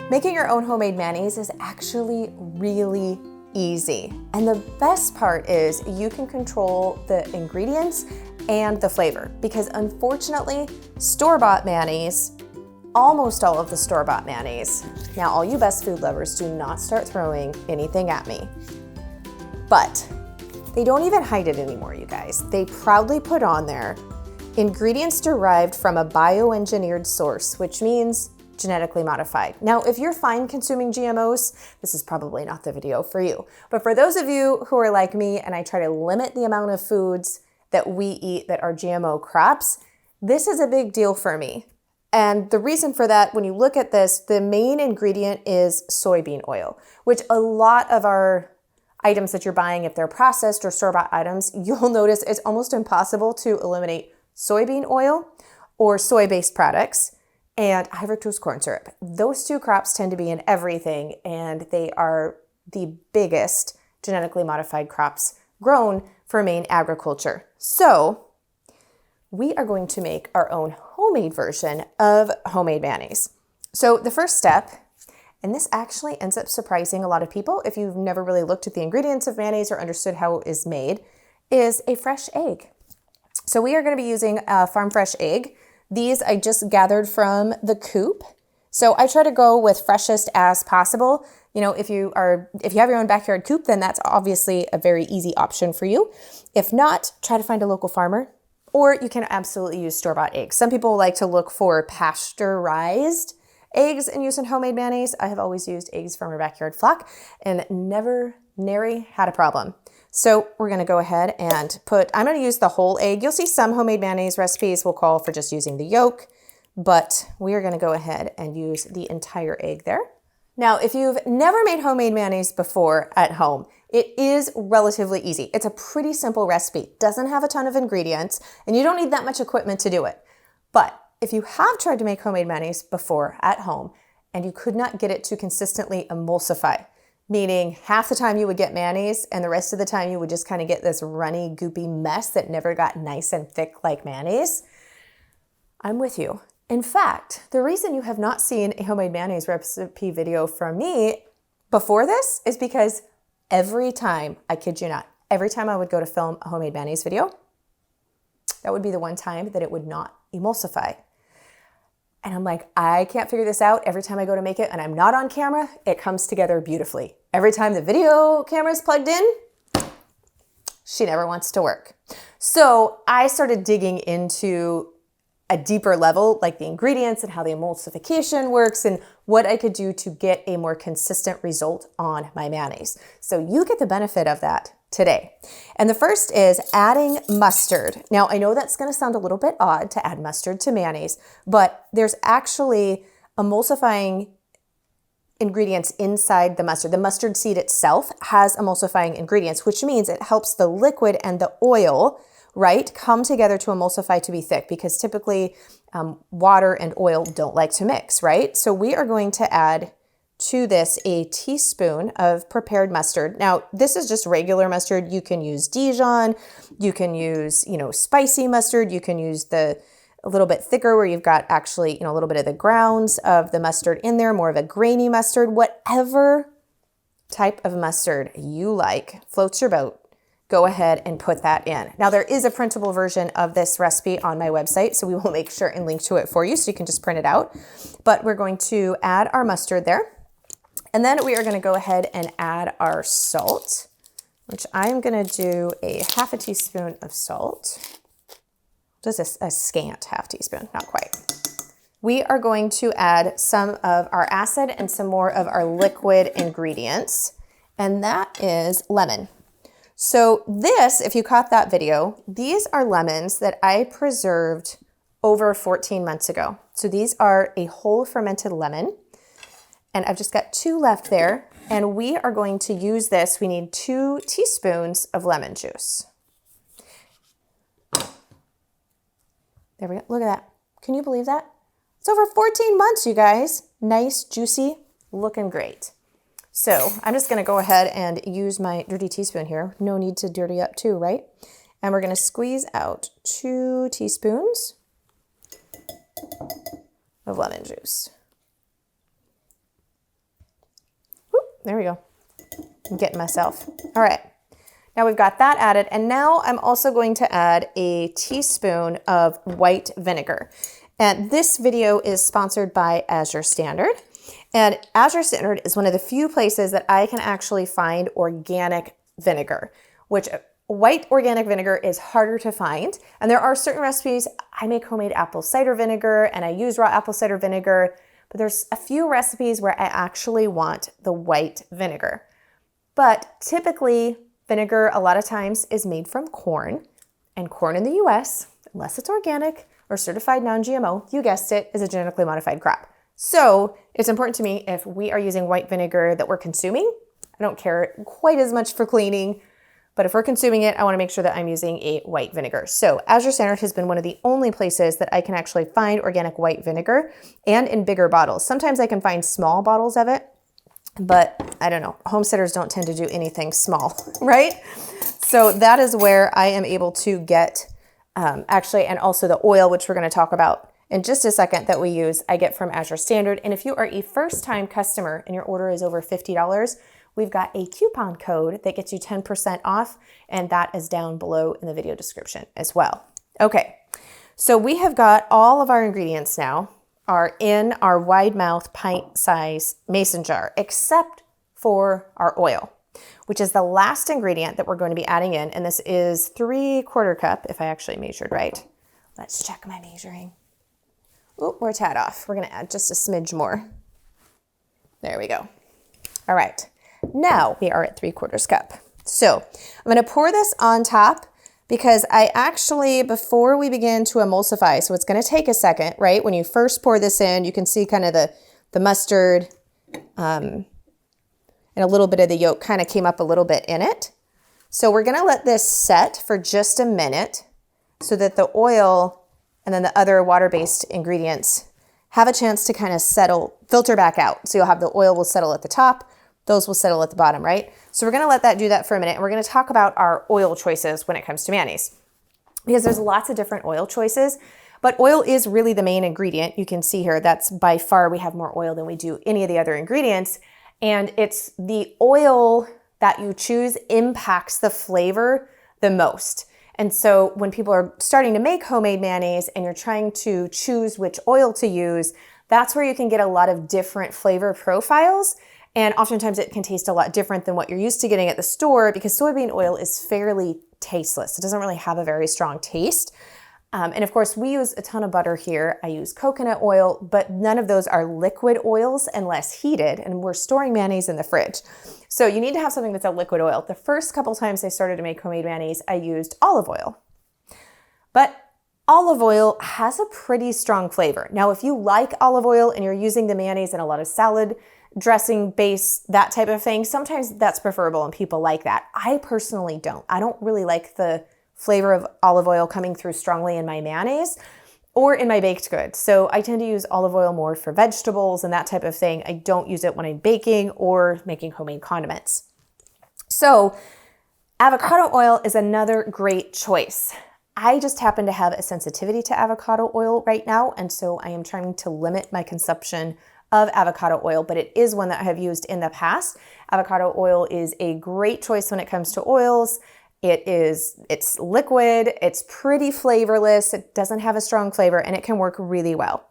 Making your own homemade mayonnaise is actually really easy. And the best part is you can control the ingredients and the flavor, because unfortunately, store-bought mayonnaise, almost all of the store-bought mayonnaise, now all you best food lovers, do not start throwing anything at me, but they don't even hide it anymore, you guys. They proudly put on there ingredients derived from a bioengineered source, which means genetically modified. Now, if you're fine consuming GMOs, this is probably not the video for you. But for those of you who are like me and I try to limit the amount of foods that we eat that are GMO crops, this is a big deal for me. And the reason for that, when you look at this, the main ingredient is soybean oil, which a lot of our items that you're buying, if they're processed or store-bought items, you'll notice it's almost impossible to eliminate soybean oil or soy-based products and high fructose corn syrup. Those two crops tend to be in everything, and they are the biggest genetically modified crops grown for Maine agriculture. So we are going to make our own homemade version of homemade mayonnaise. So the first step, and this actually ends up surprising a lot of people if you've never really looked at the ingredients of mayonnaise or understood how it is made, is a fresh egg. So we are going to be using a farm fresh egg. These I just gathered from the coop. So I try to go with freshest as possible. You know, if you have your own backyard coop, then that's obviously a very easy option for you. If not, try to find a local farmer, or you can absolutely use store-bought eggs. Some people like to look for pasteurized eggs and use in homemade mayonnaise. I have always used eggs from our backyard flock and nary had a problem. So we're gonna go ahead and I'm gonna use the whole egg. You'll see some homemade mayonnaise recipes will call for just using the yolk, but we are gonna go ahead and use the entire egg there. Now, if you've never made homemade mayonnaise before at home, it is relatively easy. It's a pretty simple recipe. Doesn't have a ton of ingredients, and you don't need that much equipment to do it. But if you have tried to make homemade mayonnaise before at home and you could not get it to consistently emulsify, meaning half the time you would get mayonnaise and the rest of the time you would just kind of get this runny, goopy mess that never got nice and thick like mayonnaise, I'm with you. In fact, the reason you have not seen a homemade mayonnaise recipe video from me before this is because every time, I kid you not, every time I would go to film a homemade mayonnaise video, that would be the one time that it would not emulsify. And I'm like, I can't figure this out. Every time I go to make it and I'm not on camera, it comes together beautifully. Every time the video camera is plugged in, she never wants to work. So I started digging into a deeper level, like the ingredients and how the emulsification works and what I could do to get a more consistent result on my mayonnaise. So you get the benefit of that today. And the first is adding mustard. Now, I know that's going to sound a little bit odd to add mustard to mayonnaise, but there's actually emulsifying ingredients inside the mustard. The mustard seed itself has emulsifying ingredients, which means it helps the liquid and the oil, right, come together to emulsify to be thick, because typically water and oil don't like to mix, right? So we are going to add to this a teaspoon of prepared mustard. Now, this is just regular mustard. You can use Dijon, you can use, spicy mustard, you can use a little bit thicker where you've got actually, a little bit of the grounds of the mustard in there, more of a grainy mustard, whatever type of mustard you like, floats your boat. Go ahead and put that in. Now, there is a printable version of this recipe on my website, so we will make sure and link to it for you so you can just print it out. But we're going to add our mustard there. And then we are going to go ahead and add our salt, which I'm going to do a half a teaspoon of salt. Just a scant half teaspoon, not quite. We are going to add some of our acid and some more of our liquid ingredients, and that is lemon. So this, if you caught that video, these are lemons that I preserved over 14 months ago. So these are a whole fermented lemon, and I've just got 2 left there, and we are going to use this. We need 2 teaspoons of lemon juice. There we go. Look at that. Can you believe that? It's over 14 months, you guys. Nice, juicy, looking great. So I'm just going to go ahead and use my dirty teaspoon here. No need to dirty up too, right? And we're going to squeeze out 2 teaspoons of lemon juice. there we go. I'm getting myself. All right. Now we've got that added, and now I'm also going to add a teaspoon of white vinegar. And this video is sponsored by Azure Standard. And Azure Standard is one of the few places that I can actually find organic vinegar, which white organic vinegar is harder to find. And there are certain recipes, I make homemade apple cider vinegar and I use raw apple cider vinegar, but there's a few recipes where I actually want the white vinegar. But typically, vinegar a lot of times is made from corn, and corn in the US, unless it's organic or certified non-GMO, you guessed it, is a genetically modified crop. So it's important to me if we are using white vinegar that we're consuming. I don't care quite as much for cleaning, but if we're consuming it, I wanna make sure that I'm using a white vinegar. So Azure Standard has been one of the only places that I can actually find organic white vinegar, and in bigger bottles. Sometimes I can find small bottles of it, but I don't know, homesteaders don't tend to do anything small, right? So that is where I am able to get actually, and also the oil, which we're gonna talk about in just a second, that we use, I get from Azure Standard. And if you are a first-time customer and your order is over $50, we've got a coupon code that gets you 10% off, and that is down below in the video description as well. Okay, so we have got all of our ingredients now are in our wide mouth pint size mason jar, except for our oil, which is the last ingredient that we're going to be adding in. And this is 3/4 cup, if I actually measured right. Let's check my measuring. Oh, we're a tad off. We're gonna add just a smidge more. There we go. All right, now we are at 3/4 cup. So I'm gonna pour this on top, because I actually, before we begin to emulsify, so it's gonna take a second, right? When you first pour this in, you can see kind of the mustard and a little bit of the yolk kind of came up a little bit in it. So we're gonna let this set for just a minute so that the oil and then the other water-based ingredients have a chance to kind of settle, filter back out. So you'll have the oil will settle at the top, those will settle at the bottom, right? So we're gonna let that do that for a minute, and we're gonna talk about our oil choices when it comes to mayonnaise. Because there's lots of different oil choices, but oil is really the main ingredient. You can see here, that's by far, we have more oil than we do any of the other ingredients. And it's the oil that you choose impacts the flavor the most. And so when people are starting to make homemade mayonnaise and you're trying to choose which oil to use, that's where you can get a lot of different flavor profiles. And oftentimes it can taste a lot different than what you're used to getting at the store, because soybean oil is fairly tasteless. It doesn't really have a very strong taste. And of course, we use a ton of butter here. I use coconut oil, but none of those are liquid oils unless heated, and we're storing mayonnaise in the fridge. So you need to have something that's a liquid oil. The first couple times I started to make homemade mayonnaise, I used olive oil. But olive oil has a pretty strong flavor. Now, if you like olive oil and you're using the mayonnaise in a lot of salad dressing base, that type of thing, sometimes that's preferable and people like that. I personally don't. I don't really like the flavor of olive oil coming through strongly in my mayonnaise or in my baked goods. So I tend to use olive oil more for vegetables and that type of thing. I don't use it when I'm baking or making homemade condiments. So avocado oil is another great choice. I just happen to have a sensitivity to avocado oil right now, and so I am trying to limit my consumption of avocado oil, but it is one that I have used in the past. Avocado oil is a great choice when it comes to oils. It's liquid, it's pretty flavorless, it doesn't have a strong flavor, and it can work really well.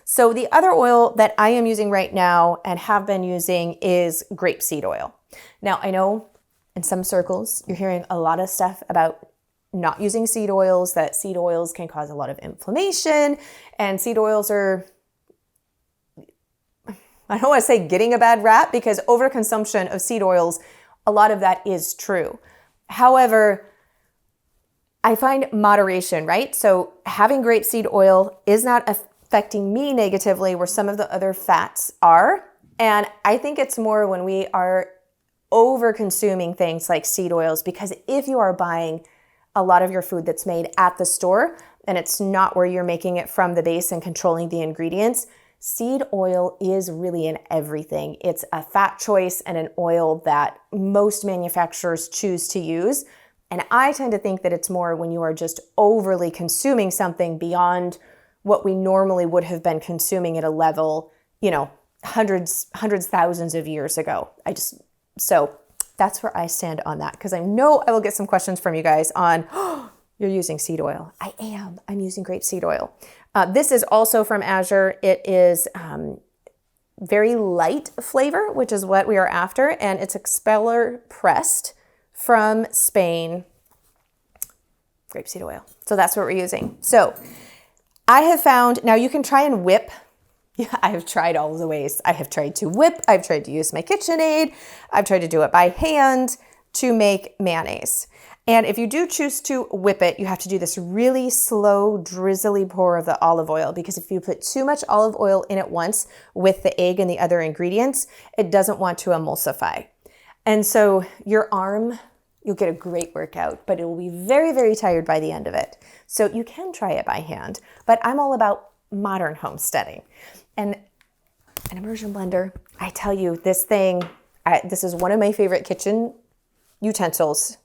So the other oil that I am using right now and have been using is grapeseed oil. Now, I know in some circles you're hearing a lot of stuff about not using seed oils, that seed oils can cause a lot of inflammation, and seed oils are, I don't want to say getting a bad rap, because overconsumption of seed oils, a lot of that is true. However, I find moderation, right? So having grapeseed oil is not affecting me negatively where some of the other fats are. And I think it's more when we are over consuming things like seed oils, because if you are buying a lot of your food that's made at the store and it's not where you're making it from the base and controlling the ingredients, seed oil is really in everything. It's a fat choice and an oil that most manufacturers choose to use. And I tend to think that it's more when you are just overly consuming something beyond what we normally would have been consuming at a level, hundreds, thousands of years ago. So that's where I stand on that, because I know I will get some questions from you guys on, oh, you're using seed oil. I am. I'm using grapeseed oil. This is also from Azure. It is very light flavor, which is what we are after, and it's expeller pressed from Spain. Grapeseed oil. So that's what we're using. So I have found, now you can try and whip. Yeah, I have tried all of the ways. I have tried to whip. I've tried to use my KitchenAid. I've tried to do it by hand to make mayonnaise. And if you do choose to whip it, you have to do this really slow, drizzly pour of the olive oil, because if you put too much olive oil in at once with the egg and the other ingredients, it doesn't want to emulsify. And so your arm, you'll get a great workout, but it will be very, very tired by the end of it. So you can try it by hand, but I'm all about modern homesteading. And an immersion blender, I tell you, this thing, this is one of my favorite kitchen utensils.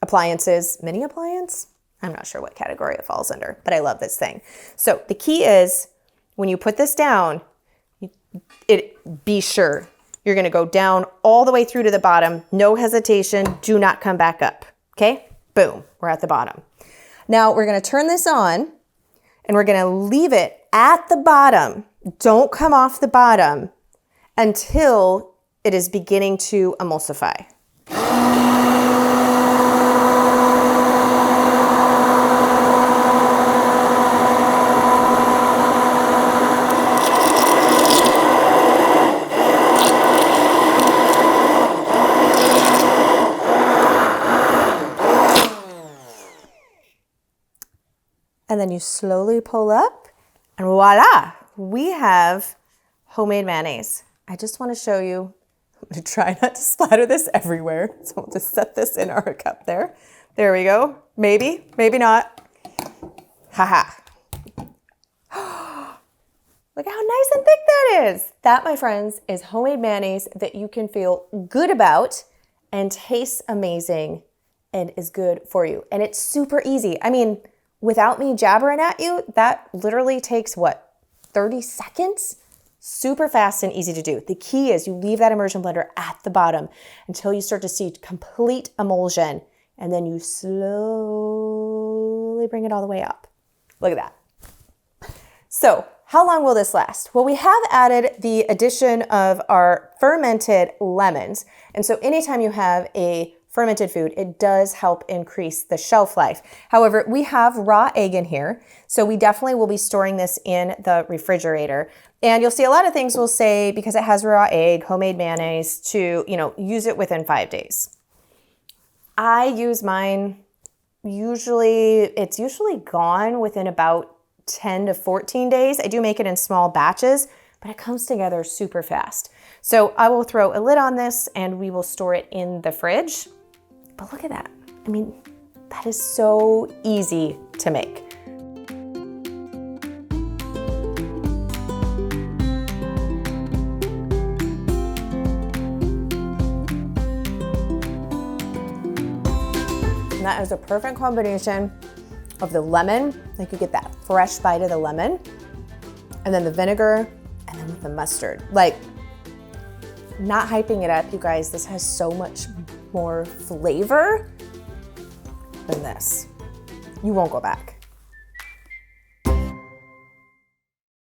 Appliances, mini appliance? I'm not sure what category it falls under, but I love this thing. So the key is when you put this down, be sure you're gonna go down all the way through to the bottom. No hesitation, do not come back up, okay? Boom, we're at the bottom. Now we're gonna turn this on and we're gonna leave it at the bottom. Don't come off the bottom until it is beginning to emulsify. And then you slowly pull up and voila, we have homemade mayonnaise. I just want to show you, I'm going to try not to splatter this everywhere. So we'll just set this in our cup there. There we go. Maybe, maybe not. Haha. Look how nice and thick that is. That, my friends, is homemade mayonnaise that you can feel good about and tastes amazing and is good for you. And it's super easy. I mean, without me jabbering at you, that literally takes, what, 30 seconds? Super fast and easy to do. The key is you leave that immersion blender at the bottom until you start to see complete emulsion, and then you slowly bring it all the way up. Look at that. So how long will this last? Well, we have added the addition of our fermented lemons. And so anytime you have a fermented food, it does help increase the shelf life. However, we have raw egg in here, so we definitely will be storing this in the refrigerator. And you'll see a lot of things will say, because it has raw egg, homemade mayonnaise, to, use it within 5 days. I use mine, it's usually gone within about 10 to 14 days. I do make it in small batches, but it comes together super fast. So I will throw a lid on this and we will store it in the fridge. But look at that. I mean, that is so easy to make. And that is a perfect combination of the lemon, like you get that fresh bite of the lemon, and then the vinegar, and then with the mustard. Like, not hyping it up, you guys, this has so much more flavor than this. You won't go back.